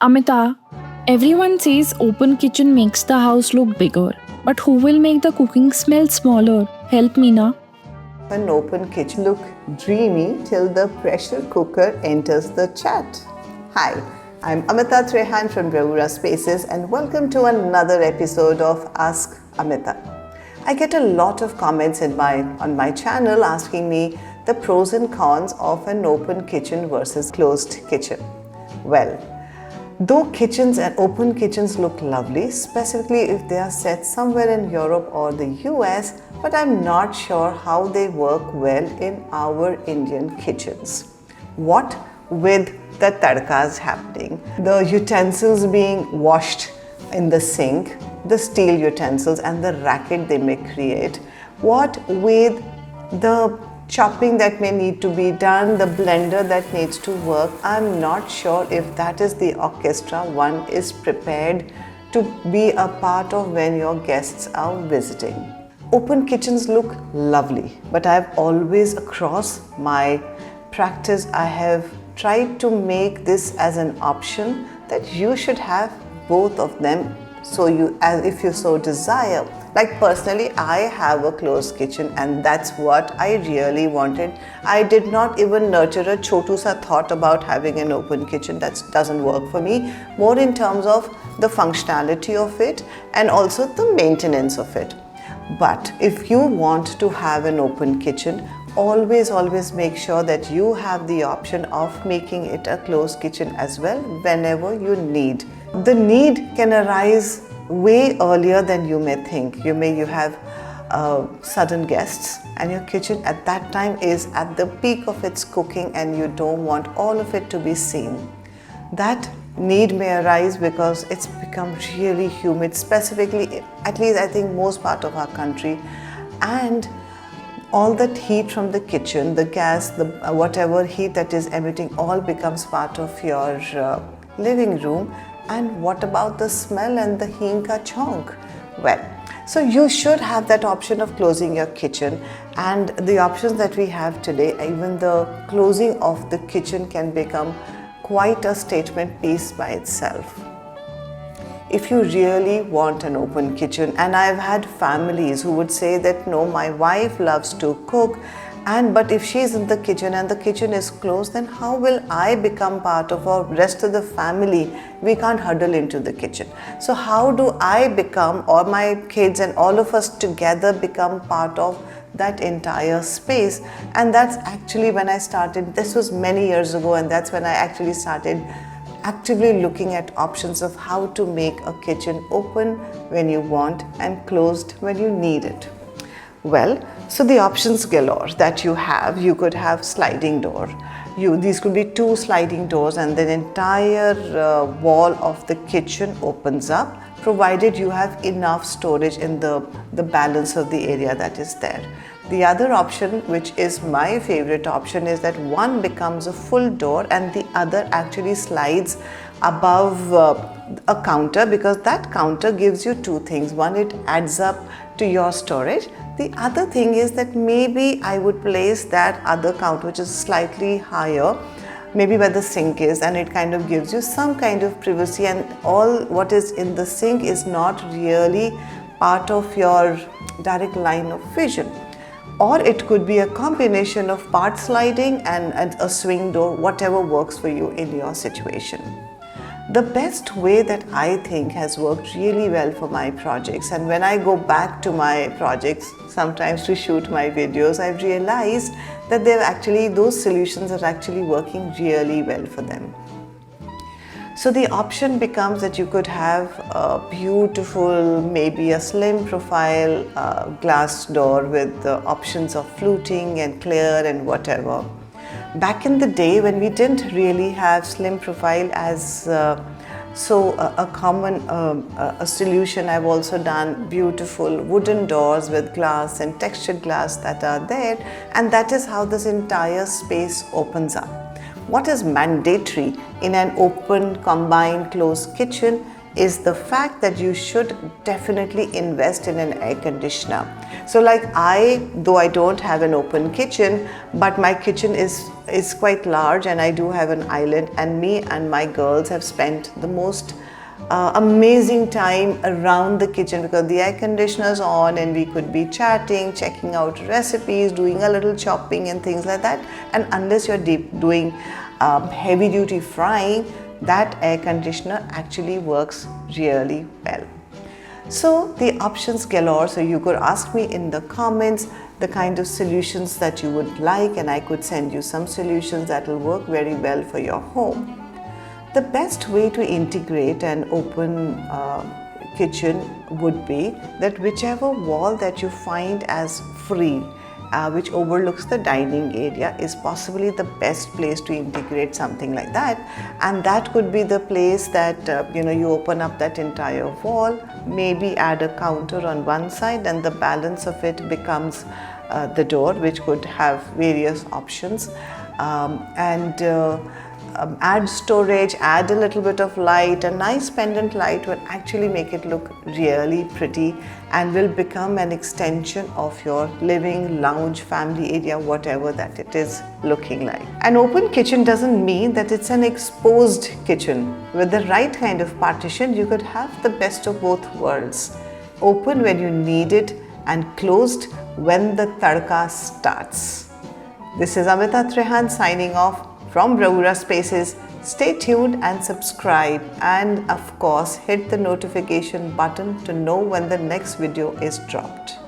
Amita, everyone says open kitchen makes the house look bigger. But who will make the cooking smell smaller? Help me na. An open kitchen look dreamy till the pressure cooker enters the chat. Hi, I'm Amita Trehan from Bravura Spaces and welcome to another episode of Ask Amita. I get a lot of comments on my channel asking me the pros and cons of an open kitchen versus closed kitchen. Well, though kitchens and open kitchens look lovely, specifically if they are set somewhere in Europe or the US, but I'm not sure how they work well in our Indian kitchens. What with the tadkas happening, the utensils being washed in the sink, the steel utensils and the racket they may create, what with the chopping that may need to be done, the blender that needs to work, I'm not sure if that is the orchestra one is prepared to be a part of when your guests are visiting. Open kitchens look lovely, but I've always across my practice, I have tried to make this as an option that you should have both of them. So as if you so desire. Like personally, I have a closed kitchen and that's what I really wanted. I did not even nurture a chotu sa thought about having an open kitchen. That doesn't work for me. More in terms of the functionality of it and also the maintenance of it. But if you want to have an open kitchen, always make sure that you have the option of making it a closed kitchen as well whenever you need. The need can arise way earlier than you may think. You have sudden guests and your kitchen at that time is at the peak of its cooking and you don't want all of it to be seen. That need may arise because it's become really humid, specifically, at least I think most part of our country, and all that heat from the kitchen, the gas, the whatever heat that is emitting all becomes part of your living room. And what about the smell and the hinka chonk? Well, so you should have that option of closing your kitchen, and the options that we have today, even the closing of the kitchen can become quite a statement piece by itself. If you really want an open kitchen, and I've had families who would say that no, my wife loves to cook, but if she's in the kitchen and the kitchen is closed, then how will I become part of our rest of the family? We can't huddle into the kitchen. So how do I become, or my kids and all of us together become part of that entire space? And that's actually when I started, this was many years ago, and that's when I actually started actively looking at options of how to make a kitchen open when you want and closed when you need it. Well, so the options galore that you have, you could have sliding door. These could be 2 sliding doors and the entire wall of the kitchen opens up, provided you have enough storage in the balance of the area that is there. The other option, which is my favorite option, is that one becomes a full door and the other actually slides above a counter, because that counter gives you 2 things. One, it adds up to your storage. The other thing is that maybe I would place that other counter, which is slightly higher, maybe where the sink is, and it kind of gives you some kind of privacy, and all what is in the sink is not really part of your direct line of vision. Or it could be a combination of part sliding and a swing door, whatever works for you in your situation. The best way that I think has worked really well for my projects, and when I go back to my projects sometimes to shoot my videos, I've realized that those solutions are actually working really well for them. So the option becomes that you could have a beautiful, maybe a slim profile glass door with the options of fluting and clear and whatever. Back in the day when we didn't really have slim profile as a common solution, I've also done beautiful wooden doors with glass and textured glass that are there, and that is how this entire space opens up. What is mandatory in an open, combined, closed kitchen is the fact that you should definitely invest in an air conditioner. So like though I don't have an open kitchen, but my kitchen is quite large and I do have an island, and me and my girls have spent the most amazing time around the kitchen because the air conditioner is on and we could be chatting, checking out recipes, doing a little chopping and things like that. And unless you're doing heavy duty frying, that air conditioner actually works really well. So the options galore. So you could ask me in the comments the kind of solutions that you would like, and I could send you some solutions that will work very well for your home. The best way to integrate an open kitchen would be that whichever wall that you find as free, which overlooks the dining area, is possibly the best place to integrate something like that. And that could be the place that you open up that entire wall, maybe add a counter on one side, and the balance of it becomes the door, which could have various options, add storage, add a little bit of light. A nice pendant light will actually make it look really pretty and will become an extension of your living, lounge, family area, whatever that it is looking like. An open kitchen doesn't mean that it's an exposed kitchen. With the right kind of partition, you could have the best of both worlds. Open when you need it and closed when the tadka starts. This is Amita Trehan signing off from Bravura Spaces. Stay tuned and subscribe, and of course hit the notification button to know when the next video is dropped.